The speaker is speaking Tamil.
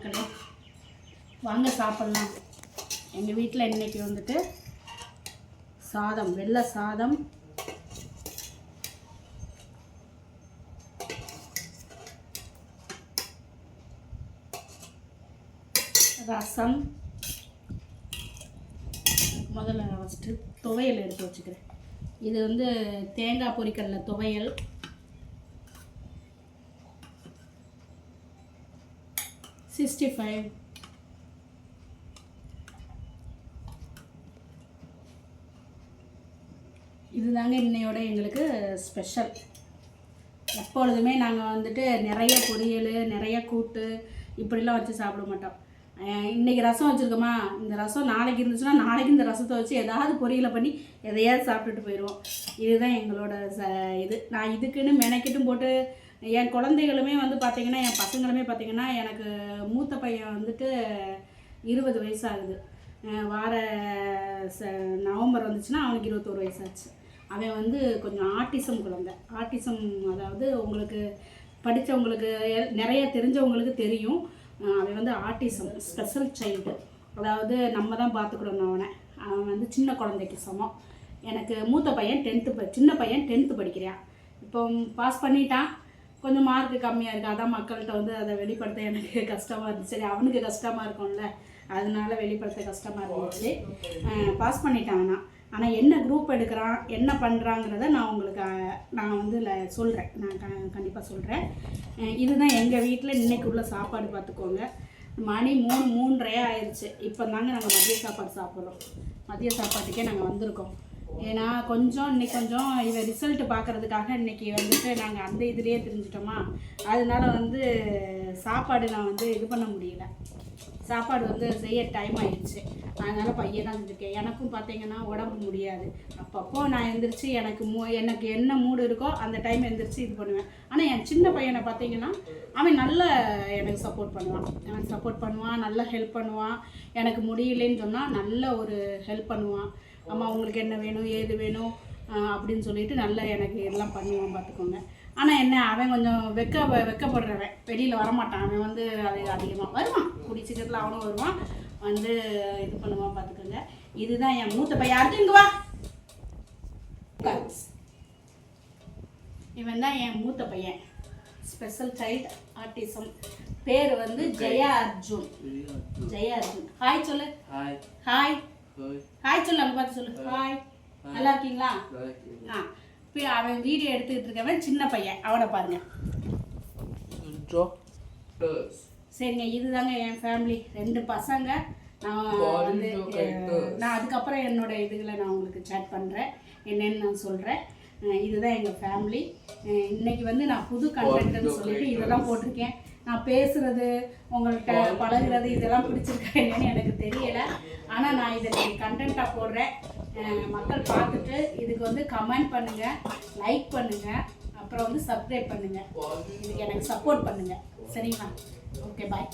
மக்களே, வாங்க சாப்பிட்லாம். எங்கள் வீட்டில் இன்றைக்கி வந்துட்டு சாதம், வெள்ளை சாதம், ரசம், முதல்ல ஃபஸ்ட்டு துவையல் எடுத்து வச்சுக்கிறேன். இது வந்து தேங்காய் பொரிக்கடலை துவையல், $65. இதுதாங்க இன்னையோட எங்களுக்கு ஸ்பெஷல். எப்பொழுதுமே நாங்கள் வந்துட்டு நிறைய பொரியல், நிறைய கூட்டு இப்படிலாம் வச்சு சாப்பிட மாட்டோம். இன்றைக்கி ரசம் வச்சுருக்கோமா, இந்த ரசம் நாளைக்கு இருந்துச்சுன்னா நாளைக்கு இந்த ரசத்தை வச்சு ஏதாவது பொரியலை பண்ணி எதையாவது சாப்பிட்டுட்டு போயிடுவோம். இதுதான் எங்களோட இது. நான் இதுக்குன்னு மெனக்கிட்டும் போட்டு என் குழந்தைகளுமே வந்து பார்த்திங்கன்னா, என் பசங்களுமே பார்த்திங்கன்னா, எனக்கு மூத்த பையன் வந்துட்டு 20 வயசாகுது. வார நவம்பர் வந்துச்சுன்னா அவனுக்கு 21 வயசாச்சு. அவன் வந்து கொஞ்சம் ஆட்டிசம் குழந்தை. ஆட்டிசம் அதாவது உங்களுக்கு படித்தவங்களுக்கு நிறைய தெரிஞ்சவங்களுக்கு தெரியும். அவன் வந்து ஆட்டிசம் ஸ்பெஷல் சைல்டு. அதாவது நம்ம தான் பார்த்துக்கிடணும் அவன் வந்து சின்ன குழந்தைக்கு சமம். எனக்கு மூத்த பையன் 10th, சின்ன பையன் 10th படிக்கிறான். இப்போ பாஸ் பண்ணிட்டான். கொஞ்சம் மார்க்கு கம்மியாக இருக்குது. அதான் மக்கள்கிட்ட வந்து அதை வெளிப்படுத்த எனக்கு கஷ்டமாக இருந்துச்சு. சரி, அவனுக்கு கஷ்டமாக இருக்கும்ல, அதனால வெளிப்படுத்த கஷ்டமாக இருந்துச்சு. பாஸ் பண்ணிட்டாங்கன்னா, ஆனால் என்ன குரூப் எடுக்கிறான், என்ன பண்ணுறாங்கிறத நான் வந்து சொல்கிறேன். நான் கண்டிப்பாக சொல்கிறேன். இதுதான் எங்கள் வீட்டில் இன்றைக்கி உள்ள சாப்பாடு. பார்த்துக்கோங்க, மணி 3:30 ஆயிடுச்சு. இப்போ தாங்க நாங்கள் மதிய சாப்பாடு சாப்பிட்றோம். மதிய சாப்பாட்டுக்கே நாங்கள் வந்திருக்கோம். ஏன்னா இன்னைக்கு கொஞ்சம் இவன் ரிசல்ட்டு பார்க்குறதுக்காக இன்றைக்கி வந்துட்டு நாங்கள் அந்த இதுலேயே தெரிஞ்சிட்டோமா, அதனால வந்து சாப்பாடு நான் வந்து இது பண்ண முடியல. சாப்பாடு வந்து செய்ய டைம் ஆயிடுச்சு. அதனால் பையன் தான் செஞ்சுருக்கேன். எனக்கும் பார்த்தீங்கன்னா உடம்பு முடியாது. அப்பப்போ நான் எழுந்திரிச்சு எனக்கு என்ன மூடு இருக்கோ அந்த டைம் எழுந்திரிச்சு இது பண்ணுவேன். ஆனால் என் சின்ன பையனை பார்த்தீங்கன்னா அவன் நல்லா எனக்கு சப்போர்ட் பண்ணுவான். நல்லா ஹெல்ப் பண்ணுவான். எனக்கு முடியலன்னு சொன்னால் நல்ல ஒரு ஹெல்ப் பண்ணுவான். அம்மா உங்களுக்கு என்ன வேணும், ஏது வேணும் அப்படின்னு சொல்லிட்டு நல்லா எனக்கு எல்லாம் பண்ணுவான். பார்த்துக்கோங்க. ஆனால் என்ன, அவன் கொஞ்சம் வெக்கப்படுறவன். வெளியில் வரமாட்டான். அவன் வந்து அது அதிகமாக வருவான். குடிச்சிக்கிறதுல அவனும் வருவான், வந்து இது பண்ணுவான். பார்த்துக்கோங்க. இதுதான் என் மூத்த பையன். அர்ஜுன் வா. இவன் தான் என் மூத்த பையன், ஸ்பெஷல் சைல்டு, ஆட்டிசம். பேர் வந்து ஜெயா அர்ஜுன். ஹாய் சொல்லு. ஹாய் சொல்லு. அங்கே பார்த்து சொல்லு. ஹாய். நல்லா இருக்கீங்களா? இப்போ அவன் வீடியோ எடுத்துக்கிட்டு இருக்கவன் சின்ன பையன். அவனை பாருங்க. சரிங்க, இதுதாங்க என் ஃபேமிலி. 2 பசங்க. நான் அதுக்கப்புறம் என்னோட இதுகளை நான் உங்களுக்கு சேட் பண்ணுறேன், என்னன்னு நான் சொல்கிறேன். இதுதான் எங்கள் ஃபேமிலி. இன்னைக்கு வந்து நான் புது கண்டென்ட்னு சொல்லிட்டு இதெல்லாம் போட்டிருக்கேன். நான் பேசுகிறது, உங்கள்கிட்ட பழகுறது இதெல்லாம் பிடிச்சிருக்கா என்னன்னு எனக்கு தெரியலை. ஆனால் நான் இதை கண்டென்ட்டாக போடுறேன். மக்கள் பார்த்துட்டு இதுக்கு வந்து கமெண்ட் பண்ணுங்கள், லைக் பண்ணுங்கள், அப்புறம் வந்து சப்ஸ்கிரைப் பண்ணுங்கள். இதுக்கு எனக்கு சப்போர்ட் பண்ணுங்கள். சரிங்களா? ஓகே, பாய்.